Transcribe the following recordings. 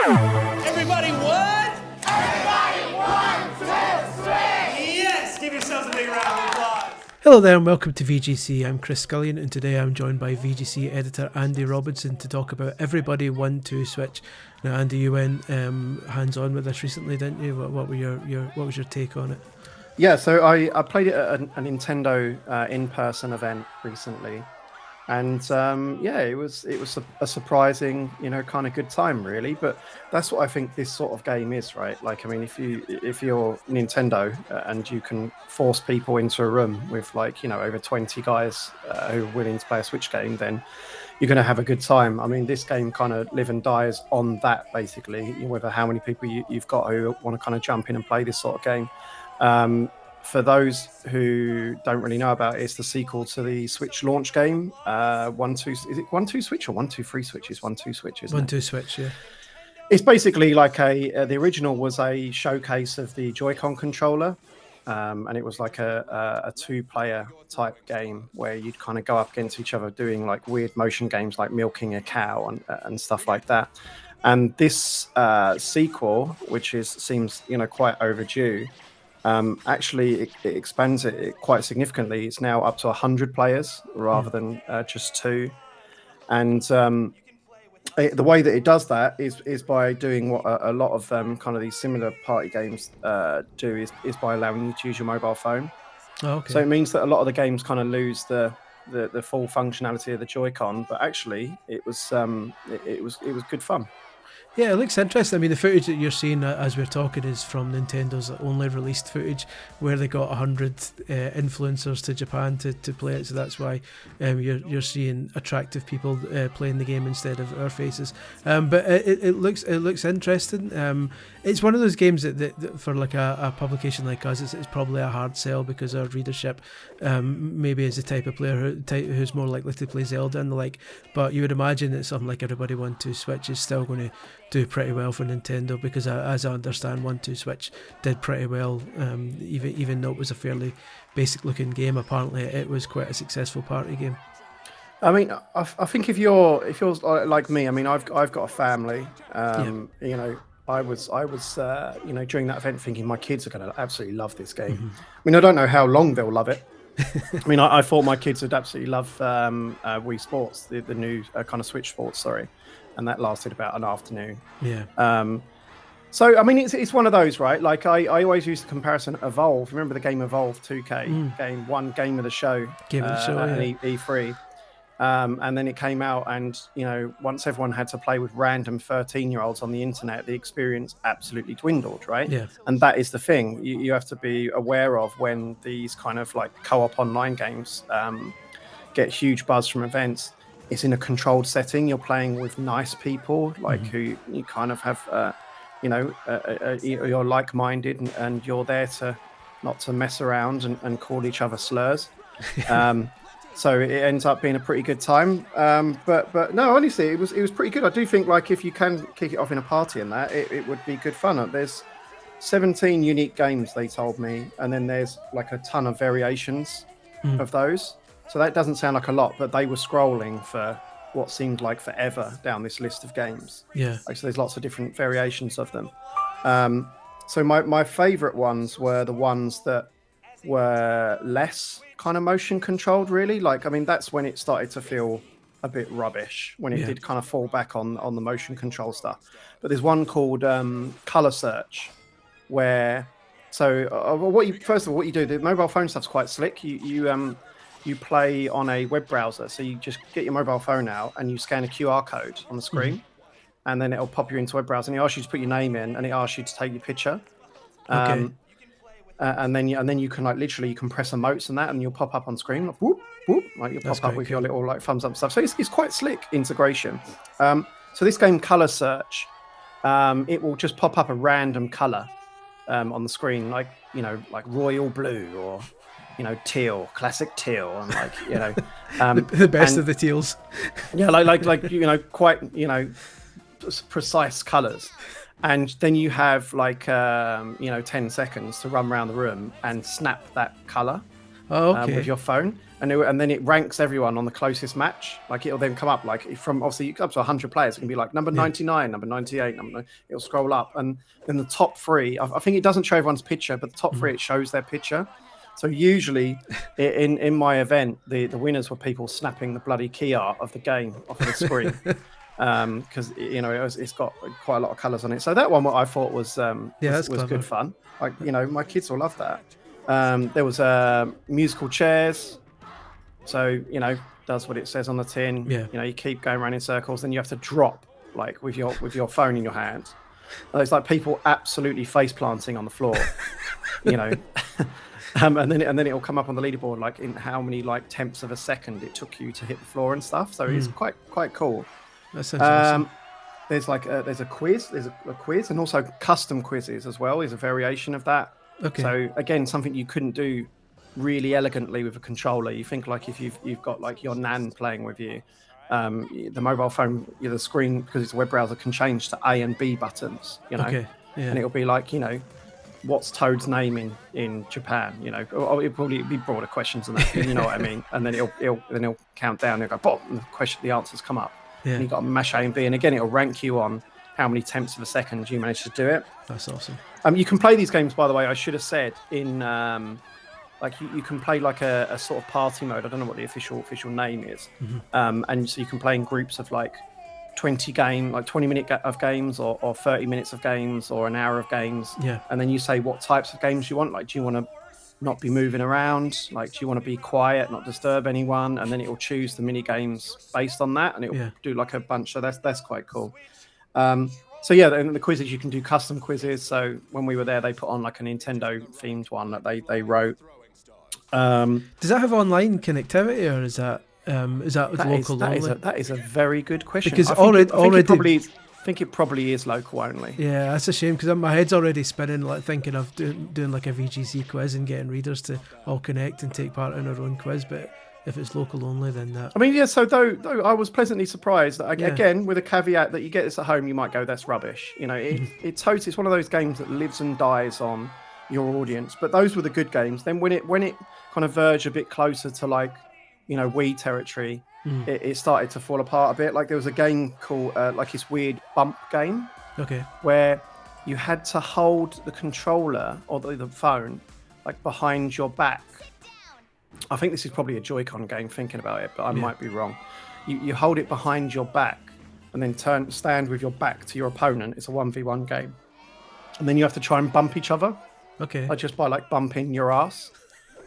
Everybody, what? Everybody, 1, 2, 3! Yes! Give yourselves a big round of applause. Hello there and welcome to VGC. I'm Chris Scullion and today I'm joined by VGC editor Andy Robinson to talk about Everybody 1-2 Switch. Now Andy, you went hands-on with this recently, didn't you? What was your take on it? Yeah, so I played it at a Nintendo in-person event recently, and it was a surprising, kind of good time really. But that's what I think this sort of game is, right? Like, I mean, if you're Nintendo and you can force people into a room with over 20 guys who are willing to play a Switch game, then you're going to have a good time. I mean, this game kind of live and dies on that, basically, whether how many people you've got who want to kind of jump in and play this sort of game. For those who don't really know about it, it's the sequel to the Switch launch game. 1-2, is it 1-2 Switch or 1-2-3 Switch? It's 1-2 Switch, isn't it? 1-2 Switch, yeah. It's basically like the original was a showcase of the Joy-Con controller, and it was like a two-player type game where you'd kind of go up against each other doing like weird motion games like milking a cow and stuff like that. And this sequel, which seems quite overdue, actually it expands it quite significantly. It's now up to 100 players rather than just 2, and the way that it does that is by doing what a lot of kind of these similar party games do is by allowing you to use your mobile phone. Oh, okay. So it means that a lot of the games kind of lose the full functionality of the Joy-Con, but actually it was good fun. Yeah, it looks interesting. I mean, the footage that you're seeing as we're talking is from Nintendo's only released footage, where they got 100 influencers to Japan to play it. So that's why you're seeing attractive people playing the game instead of our faces. But it looks interesting. It's one of those games that for like a publication like us, it's probably a hard sell because our readership maybe is the type of player who's more likely to play Zelda and the like. But you would imagine that something like Everybody 1-2 Switch is still going to do pretty well for Nintendo, because as I understand, 1-2 Switch did pretty well, even though it was a fairly basic looking game. Apparently it was quite a successful party game. I mean, I think if you're like me, I mean, I've got a family. I was during that event thinking my kids are going to absolutely love this game. Mm-hmm. I mean, I don't know how long they'll love it. I mean, I thought my kids would absolutely love Wii Sports, the new kind of Switch Sports, sorry. And that lasted about an afternoon. Yeah. So, I mean, it's one of those, right? Like, I always use the comparison Evolve. Remember the game Evolve 2K? Game of the show. Game of the show, at yeah. E3. And then it came out and, once everyone had to play with random 13-year-olds on the internet, the experience absolutely dwindled, right? Yeah. And that is the thing you have to be aware of when these kind of like co-op online games get huge buzz from events. It's in a controlled setting. You're playing with nice people, like who you kind of have, you're like-minded and you're there not to mess around and call each other slurs. So it ends up being a pretty good time. But no, honestly, it was pretty good. I do think like if you can kick it off in a party and that, it would be good fun. There's 17 unique games, they told me, and then there's like a ton of variations of those. So that doesn't sound like a lot, but they were scrolling for what seemed like forever down this list of games. Yeah. So there's lots of different variations of them. So my favorite ones were the ones that were less kind of motion controlled, really. Like, I mean, that's when it started to feel a bit rubbish, when it did kind of fall back on the motion control stuff. But there's one called Color Search, where what you do, the mobile phone stuff's quite slick. You play on a web browser, so you just get your mobile phone out and you scan a QR code on the screen, and then it'll pop you into a web browser, and it asks you to put your name in, and it asks you to take your picture. Okay. And then you can like literally you can press emotes and that, and you'll pop up on screen, like whoop whoop, like you'll pop up with your little like thumbs up stuff. So it's quite slick integration. So this game Color Search, it will just pop up a random color on the screen, like royal blue or teal, classic teal, and the best of the teals. Yeah, quite precise colors. And then you have 10 seconds to run around the room and snap that color with your phone. and then it ranks everyone on the closest match. Like it'll then come up like from obviously up to 100 players. It can be like number 99, number 98, it'll scroll up, and then the top three. I think it doesn't show everyone's picture, but the top three it shows their picture. So usually in my event, the winners were people snapping the bloody key art of the game off of the screen. Because it's got quite a lot of colours on it. So that one, what I thought was good fun. Like my kids will love that. There was musical chairs. So does what it says on the tin. Yeah. You keep going around in circles, then you have to drop like with your phone in your hand. It's like people absolutely face planting on the floor. And then it'll come up on the leaderboard like in how many like tenths of a second it took you to hit the floor and stuff. So it's quite cool. That sounds awesome. There's a quiz. There's a quiz, and also custom quizzes as well. Is a variation of that. Okay. So again, something you couldn't do really elegantly with a controller. You think like if you've got like your nan playing with you, the mobile phone, the screen, because it's a web browser, can change to A and B buttons. Okay. Yeah. And it'll be like what's Toad's name in Japan? Or it'll probably be broader questions than that. You know what I mean? And then it'll count down. It'll go, and the answers come up. Yeah. And you've got to mash A and B, and again, it'll rank you on how many tenths of a second you manage to do it. That's awesome. You can play these games, by the way. I should have said in like you can play like a sort of party mode. I don't know what the official name is. And so you can play in groups of like 20 minutes of games, or 30 minutes of games, or an hour of games. Yeah. And then you say what types of games you want. Like, do you want to not be moving around? Like, do you want to be quiet, not disturb anyone? And then it will choose the mini games based on that, and it will do like a bunch. So that's quite cool. So yeah, and the quizzes, you can do custom quizzes. So when we were there, they put on like a Nintendo themed one that they wrote. Does that have online connectivity, or is that local only? That is a very good question. Because I think it probably is local only. Yeah, that's a shame, because my head's already spinning, like thinking of doing like a VGC quiz and getting readers to all connect and take part in our own quiz. But if it's local only, then that. I mean, yeah. So though I was pleasantly surprised that, again, with a caveat that you get this at home, you might go, "That's rubbish." It's one of those games that lives and dies on your audience. But those were the good games. Then when it kind of verged a bit closer to like Wii territory, it started to fall apart a bit. Like there was a game called like this weird bump game. Okay. Where you had to hold the controller or the phone like behind your back. I think this is probably a Joy-Con game, thinking about it, but I might be wrong. You hold it behind your back and then stand with your back to your opponent. It's a 1v1 game. And then you have to try and bump each other. Okay. Like just by like bumping your ass.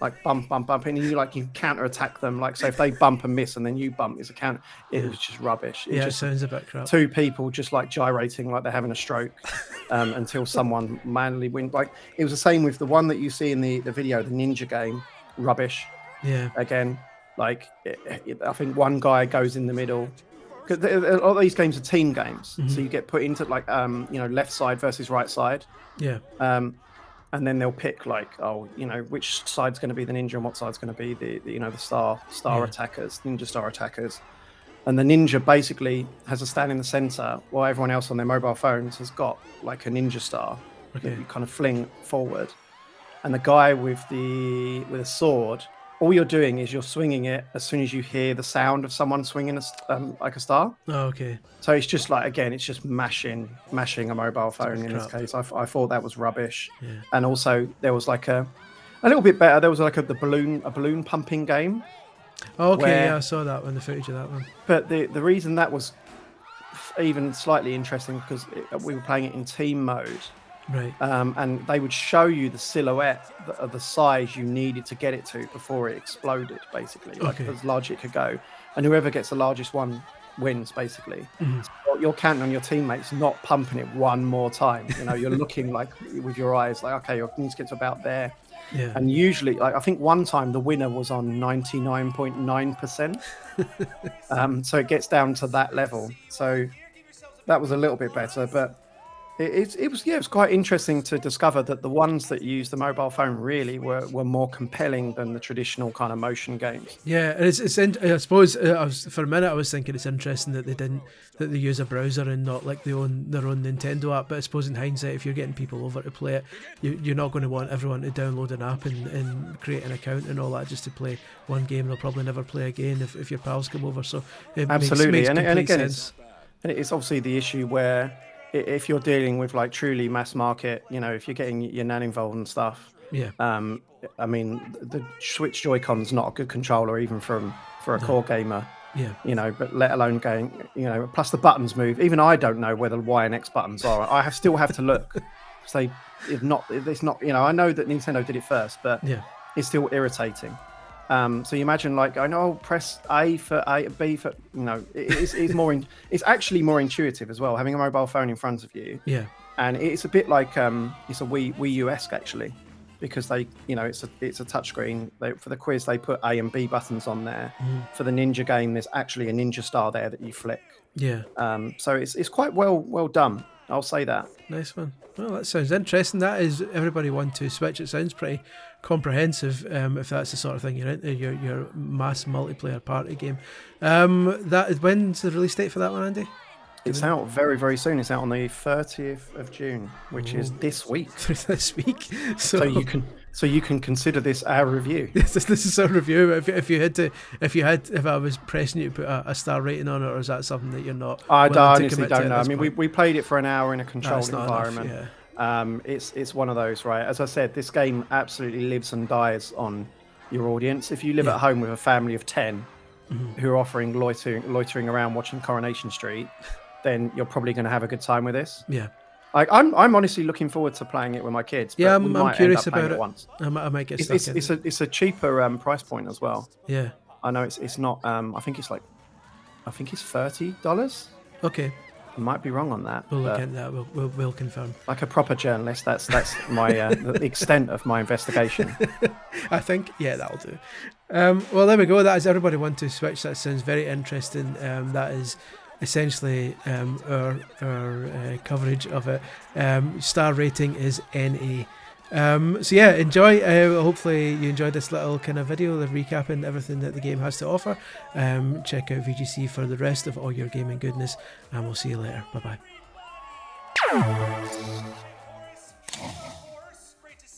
Like bump, and you counter attack them. Like, so if they bump and miss and then you bump, it's a counter. It was just rubbish. It sounds a bit crap. Two people just like gyrating like they're having a stroke until someone manually wins. Like it was the same with the one that you see in the video, the ninja game. Rubbish. Yeah. Again, like I think one guy goes in the middle. Because a lot of these games are team games, so you get put into like left side versus right side. Yeah. And then they'll pick like, which side's going to be the ninja and what side's going to be the star attackers, ninja star attackers. And the ninja basically has to stand in the center while everyone else on their mobile phones has got like a ninja star that you kind of fling forward. And the guy with a sword, all you're doing is you're swinging it as soon as you hear the sound of someone swinging like a star. Oh, okay. So it's just like, again, it's just mashing a mobile phone in this case. I thought that was rubbish. Yeah. And also there was like a little bit better. There was like a balloon pumping game. Oh, okay, I saw that one, the footage of that one. But the reason that was even slightly interesting because we were playing it in team mode. Right. And they would show you the silhouette of the size you needed to get it to before it exploded, basically, like as large as it could go. And whoever gets the largest one wins, basically. So you're counting on your teammates not pumping it one more time. You're looking like with your eyes, like, okay, you need to get to about there. Yeah. And usually, like I think one time the winner was on 99.9%. So it gets down to that level. So that was a little bit better, but It was quite interesting to discover that the ones that use the mobile phone really were more compelling than the traditional kind of motion games. Yeah, and I suppose for a minute I was thinking it's interesting that they use a browser and not like their own Nintendo app. But I suppose in hindsight, if you're getting people over to play it, you're not going to want everyone to download an app and create an account and all that just to play one game. They'll probably never play again if your pals come over. So it Absolutely, makes and again, sense. it's obviously the issue where if you're dealing with like truly mass market, if you're getting your nan involved and stuff. Yeah. I mean, the Switch Joy-Con's not a good controller even for a core gamer. Yeah. But let alone going, plus the buttons move. Even I don't know where the Y and X buttons are. I still have to look. So it's not. I know that Nintendo did it first, but it's still irritating. So you imagine like I know press A for A, B for it's more. It's actually more intuitive as well. Having a mobile phone in front of you. Yeah. And it's a bit like it's a Wii U-esque actually, because they it's a touchscreen. For the quiz they put A and B buttons on there. For the ninja game there's actually a ninja star there that you flick. Yeah. So it's quite well done. I'll say that. Nice one. Well, that sounds interesting. That is Everybody Want to Switch. It sounds pretty comprehensive. If that's the sort of thing you're into, your mass multiplayer party game. When's the release date for that one, Andy? It's out very, very soon. It's out on the 30th of June, which is this week. This week. So you can consider this our review. This is a review. If I was pressing you to put a star rating on it, or is that something that you're not? I honestly don't know. I mean, we played it for an hour in a controlled environment. Enough, It's one of those, right? As I said, this game absolutely lives and dies on your audience. If you live at home with a family of 10 who are offering loitering around watching Coronation Street, then you're probably going to have a good time with this. Yeah. I'm honestly looking forward to playing it with my kids. But Yeah, we I'm might curious end up about playing it. Once. I might get stuck in. It's a cheaper price point as well. Yeah. I know it's not. I think it's $30. Okay. I might be wrong on that. We'll look into that. We'll confirm. Like a proper journalist, that's my the extent of my investigation. I think that'll do. Well, there we go. That is Everybody Want to Switch. That sounds very interesting. That is essentially our coverage of it. Star rating is NA. So yeah, enjoy. Hopefully you enjoyed this little kind of video, the recapping everything that the game has to offer. Check out VGC for the rest of all your gaming goodness, and we'll see you later. Bye bye.